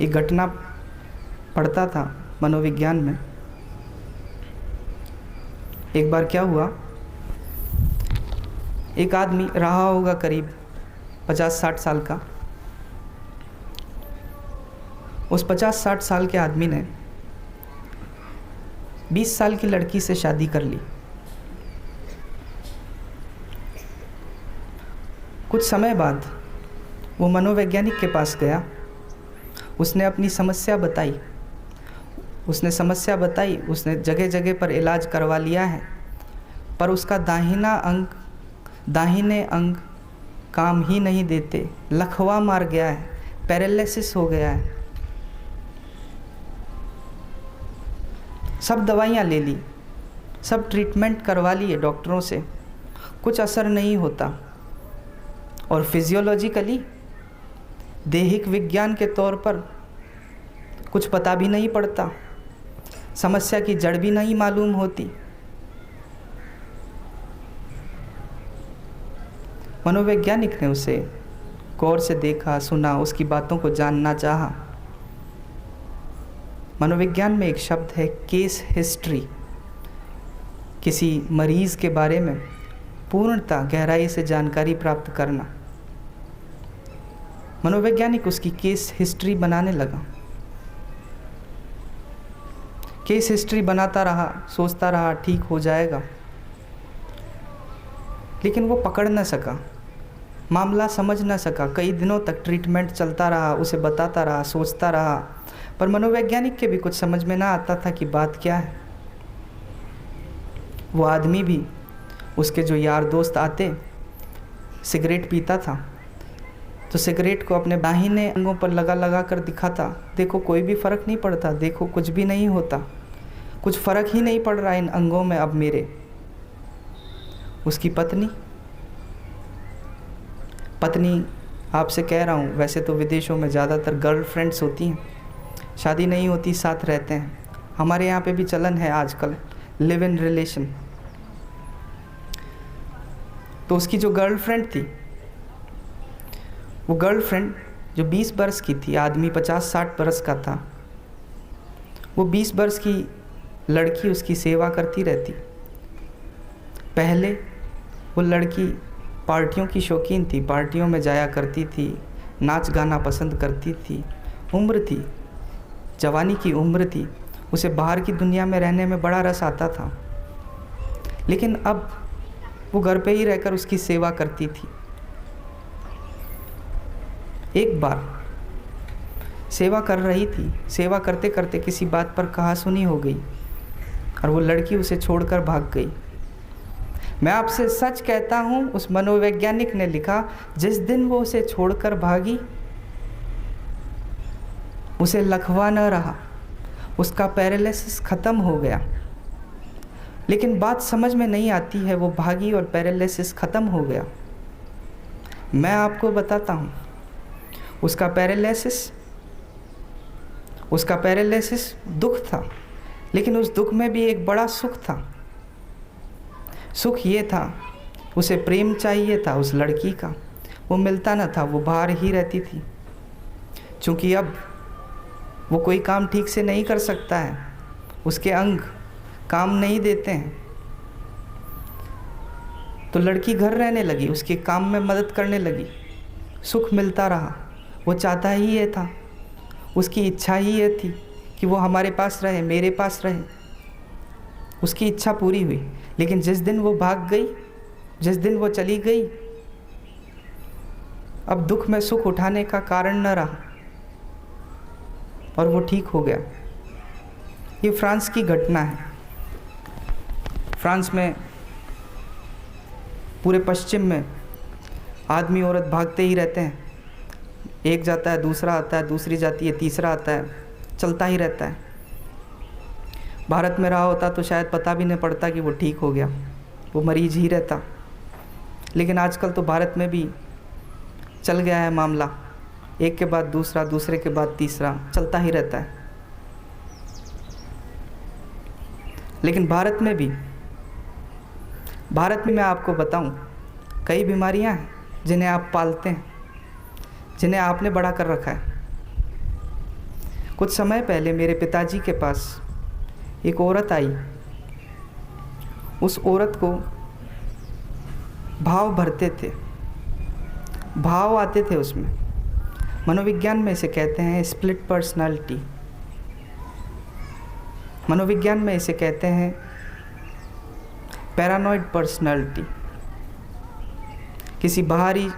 एक घटना पढ़ता था मनोविज्ञान में। एक बार क्या हुआ, एक आदमी रहा होगा करीब 50-60 साल का। उस 50-60 साल के आदमी ने 20 साल की लड़की से शादी कर ली। कुछ समय बाद वो मनोवैज्ञानिक के पास गया। उसने अपनी समस्या बताई। उसने जगह जगह पर इलाज करवा लिया है, पर उसका दाहिने अंग काम ही नहीं देते, लकवा मार गया है, पैरालिसिस हो गया है। सब दवाइयाँ ले ली, सब ट्रीटमेंट करवा लिए डॉक्टरों से, कुछ असर नहीं होता। और फिजियोलॉजिकली, दैहिक विज्ञान के तौर पर कुछ पता भी नहीं पड़ता, समस्या की जड़ भी नहीं मालूम होती। मनोवैज्ञानिक ने उसे गौर से देखा, सुना, उसकी बातों को जानना चाहा। मनोविज्ञान में एक शब्द है केस हिस्ट्री। किसी मरीज़ के बारे में पूर्णतः गहराई से जानकारी प्राप्त करना। मनोवैज्ञानिक उसकी केस हिस्ट्री बनाने लगा। केस हिस्ट्री बनाता रहा, सोचता रहा ठीक हो जाएगा, लेकिन वो पकड़ न सका, मामला समझ न सका। कई दिनों तक ट्रीटमेंट चलता रहा, उसे बताता रहा, सोचता रहा, पर मनोवैज्ञानिक के भी कुछ समझ में ना आता था कि बात क्या है। वो आदमी भी, उसके जो यार दोस्त आते, सिगरेट पीता था, तो सिगरेट को अपने दाहिने अंगों पर लगा कर दिखाता, देखो कोई भी फ़र्क नहीं पड़ता, देखो कुछ भी नहीं होता, कुछ फ़र्क ही नहीं पड़ रहा इन अंगों में अब मेरे। उसकी पत्नी आपसे कह रहा हूँ, वैसे तो विदेशों में ज़्यादातर गर्लफ्रेंड्स होती हैं, शादी नहीं होती, साथ रहते हैं। हमारे यहाँ पे भी चलन है आजकल लिव इन रिलेशन। तो उसकी जो गर्लफ्रेंड थी, वो गर्लफ्रेंड जो 20 बरस की थी, आदमी 50-60 बरस का था, वो 20 बरस की लड़की उसकी सेवा करती रहती। पहले वो लड़की पार्टियों की शौकीन थी, पार्टियों में जाया करती थी, नाच गाना पसंद करती थी, उम्र थी, जवानी की उम्र थी, उसे बाहर की दुनिया में रहने में बड़ा रस आता था। लेकिन अब वो घर पे ही रहकर उसकी सेवा करती थी। एक बार सेवा कर रही थी, सेवा करते करते किसी बात पर कहासुनी हो गई और वो लड़की उसे छोड़कर भाग गई। मैं आपसे सच कहता हूँ, उस मनोवैज्ञानिक ने लिखा, जिस दिन वो उसे छोड़कर भागी, उसे लकवा न रहा, उसका पैरालिसिस ख़त्म हो गया। लेकिन बात समझ में नहीं आती है, वो भागी और पैरालिसिस ख़त्म हो गया। मैं आपको बताता हूँ, उसका पैरालिसिस दुख था, लेकिन उस दुख में भी एक बड़ा सुख था। सुख ये था, उसे प्रेम चाहिए था उस लड़की का, वो मिलता न था, वो बाहर ही रहती थी। चूँकि अब वो कोई काम ठीक से नहीं कर सकता है, उसके अंग काम नहीं देते हैं, तो लड़की घर रहने लगी, उसके काम में मदद करने लगी, सुख मिलता रहा। वो चाहता ही ये था, उसकी इच्छा ही ये थी कि वो हमारे पास रहे, मेरे पास रहे। उसकी इच्छा पूरी हुई। लेकिन जिस दिन वो भाग गई, जिस दिन वो चली गई, अब दुख में सुख उठाने का कारण न रहा और वो ठीक हो गया। ये फ्रांस की घटना है। फ्रांस में, पूरे पश्चिम में आदमी औरत भागते ही रहते हैं। एक जाता है, दूसरा आता है, दूसरी जाती है, तीसरा आता है, चलता ही रहता है। भारत में रहा होता तो शायद पता भी नहीं पड़ता कि वो ठीक हो गया, वो मरीज ही रहता। लेकिन आजकल तो भारत में भी चल गया है मामला, एक के बाद दूसरा, दूसरे के बाद तीसरा, चलता ही रहता है। लेकिन भारत में मैं आपको बताऊं, कई बीमारियां हैं जिन्हें आप पालते हैं, जिन्हें आपने बड़ा कर रखा है। कुछ समय पहले मेरे पिताजी के पास एक औरत आई। उस औरत को भाव भरते थे, भाव आते थे उसमें। मनोविज्ञान में इसे कहते हैं स्प्लिट पर्सनालिटी। मनोविज्ञान में इसे कहते हैं पैरानॉइड पर्सनालिटी। किसी बाहरी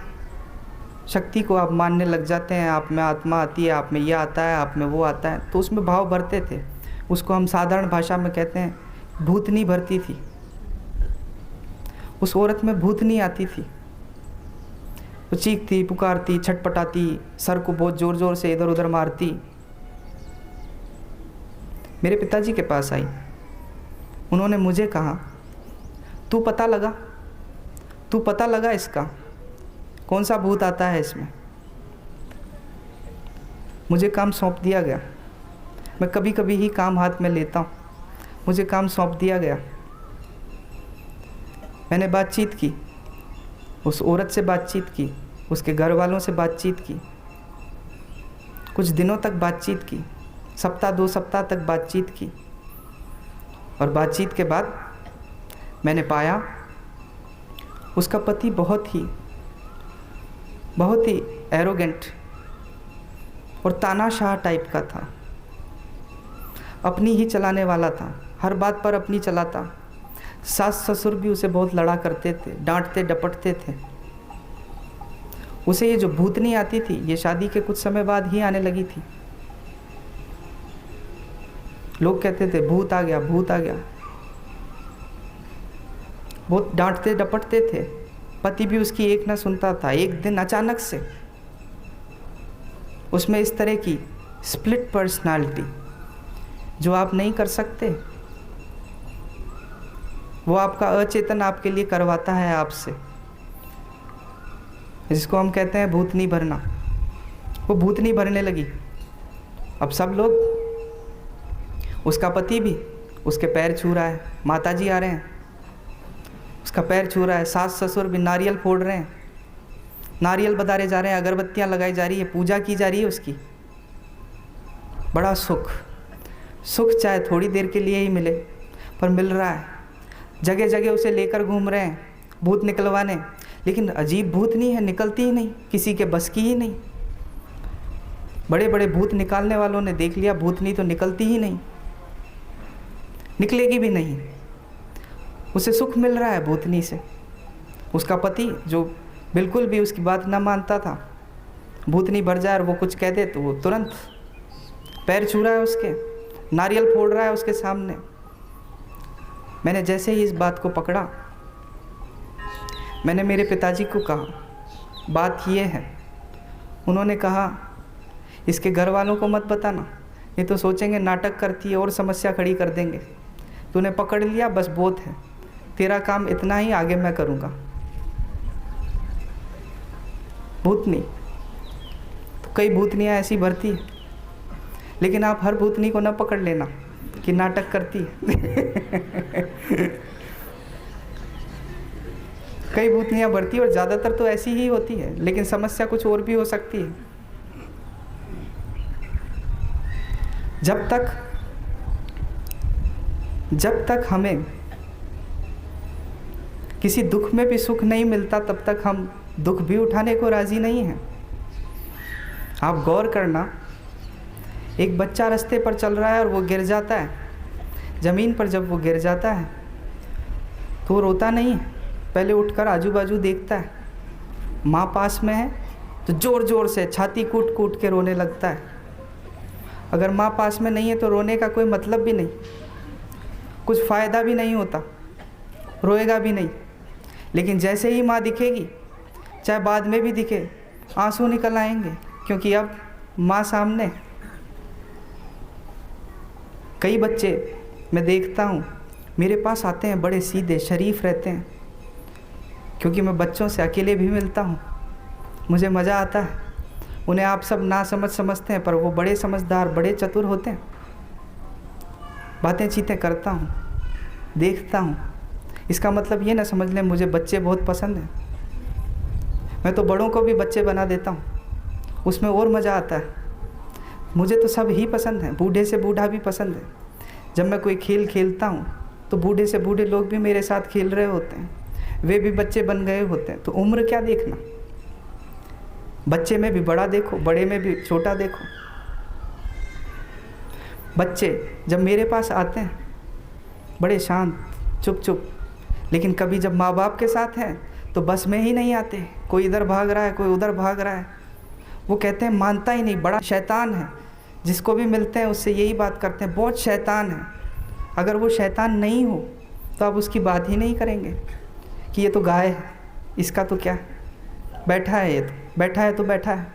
शक्ति को आप मानने लग जाते हैं, आप में आत्मा आती है, आप में यह आता है, आप में वो आता है, तो उसमें भाव भरते थे। उसको हम साधारण भाषा में कहते हैं भूतनी भरती थी। उस औरत में भूतनी आती थी। वो चीखती, पुकारती, छटपटाती, सर को बहुत ज़ोर ज़ोर से इधर उधर मारती। मेरे पिताजी के पास आई। उन्होंने मुझे कहा, तू पता लगा इसका कौन सा भूत आता है इसमें। मुझे काम सौंप दिया गया। मैं कभी कभी ही काम हाथ में लेता हूँ। मुझे काम सौंप दिया गया। मैंने बातचीत की, उस औरत से बातचीत की, उसके घर वालों से बातचीत की, कुछ दिनों तक बातचीत की, सप्ताह 2 सप्ताह तक बातचीत की। और बातचीत के बाद मैंने पाया उसका पति बहुत ही एरोगेंट और तानाशाह टाइप का था। अपनी ही चलाने वाला था, हर बात पर अपनी चलाता। सास ससुर भी उसे बहुत लड़ा करते थे, डांटते डपटते थे। उसे ये जो भूतनी आती थी, ये शादी के कुछ समय बाद ही आने लगी थी। लोग कहते थे भूत आ गया, भूत आ गया। बहुत डांटते डपटते थे। पति भी उसकी एक ना सुनता था। एक दिन अचानक से उसमें इस तरह की स्प्लिट पर्सनालिटी, जो आप नहीं कर सकते, वो आपका अचेतन आपके लिए करवाता है आपसे, जिसको हम कहते हैं भूतनी भरना। वो भूतनी भरने लगी। अब सब लोग, उसका पति भी उसके पैर छू रहा है, माताजी आ रहे हैं, उसका पैर छू रहा है, सास ससुर भी नारियल फोड़ रहे हैं, नारियल बधारे जा रहे हैं, अगरबत्तियां लगाई जा रही है, पूजा की जा रही है उसकी। बड़ा सुख चाहे थोड़ी देर के लिए ही मिले, पर मिल रहा है। जगह जगह उसे लेकर घूम रहे हैं भूत निकलवाने, लेकिन अजीब भूत नहीं है, निकलती ही नहीं, किसी के बस की ही नहीं। बड़े बड़े भूत निकालने वालों ने देख लिया, भूतनी तो निकलती ही नहीं, निकलेगी भी नहीं। उसे सुख मिल रहा है भूतनी से। उसका पति जो बिल्कुल भी उसकी बात ना मानता था, भूतनी भर जाए और वो कुछ कह दे तो वो तुरंत पैर छू रहा है उसके, नारियल फोड़ रहा है उसके सामने। मैंने जैसे ही इस बात को पकड़ा, मैंने मेरे पिताजी को कहा, बात ये है। उन्होंने कहा, इसके घर वालों को मत बताना, ये तो सोचेंगे नाटक करती है और समस्या खड़ी कर देंगे। तूने पकड़ लिया, बस बहुत है, तेरा काम इतना ही, आगे मैं करूँगा। भूतनी तो कई भूतनियाँ ऐसी भरती है, लेकिन आप हर भूतनी को न पकड़ लेना कि नाटक करती है। कई भूतनियाँ भरती है और ज़्यादातर तो ऐसी ही होती है, लेकिन समस्या कुछ और भी हो सकती है। जब तक हमें किसी दुख में भी सुख नहीं मिलता, तब तक हम दुख भी उठाने को राज़ी नहीं हैं। आप गौर करना, एक बच्चा रास्ते पर चल रहा है और वो गिर जाता है ज़मीन पर। जब वो गिर जाता है तो वो रोता नहीं है, पहले उठकर आजू बाजू देखता है। माँ पास में है तो ज़ोर ज़ोर से छाती कूट कूट के रोने लगता है। अगर माँ पास में नहीं है तो रोने का कोई मतलब भी नहीं, कुछ फ़ायदा भी नहीं होता, रोएगा भी नहीं। लेकिन जैसे ही माँ दिखेगी, चाहे बाद में भी दिखे, आंसू निकल आएंगे, क्योंकि अब माँ सामने। कई बच्चे मैं देखता हूँ मेरे पास आते हैं, बड़े सीधे शरीफ रहते हैं, क्योंकि मैं बच्चों से अकेले भी मिलता हूँ, मुझे मज़ा आता है। उन्हें आप सब ना समझते हैं, पर वो बड़े समझदार, बड़े चतुर होते हैं। बातें चीतें करता हूँ, देखता हूँ। इसका मतलब ये ना समझ लें मुझे बच्चे बहुत पसंद हैं। मैं तो बड़ों को भी बच्चे बना देता हूँ, उसमें और मज़ा आता है। मुझे तो सब ही पसंद है, बूढ़े से बूढ़ा भी पसंद है। जब मैं कोई खेल खेलता हूँ तो बूढ़े से बूढ़े लोग भी मेरे साथ खेल रहे होते हैं, वे भी बच्चे बन गए होते हैं। तो उम्र क्या देखना, बच्चे में भी बड़ा देखो, बड़े में भी छोटा देखो। बच्चे जब मेरे पास आते हैं बड़े शांत चुप चुप, लेकिन कभी जब माँ बाप के साथ हैं तो बस में ही नहीं आते, कोई इधर भाग रहा है, कोई उधर भाग रहा है। वो कहते हैं मानता ही नहीं, बड़ा शैतान है। जिसको भी मिलते हैं उससे यही बात करते हैं, बहुत शैतान है। अगर वो शैतान नहीं हो तो आप उसकी बात ही नहीं करेंगे कि ये तो गाय है, इसका तो क्या, बैठा है, ये तो बैठा है तो बैठा है।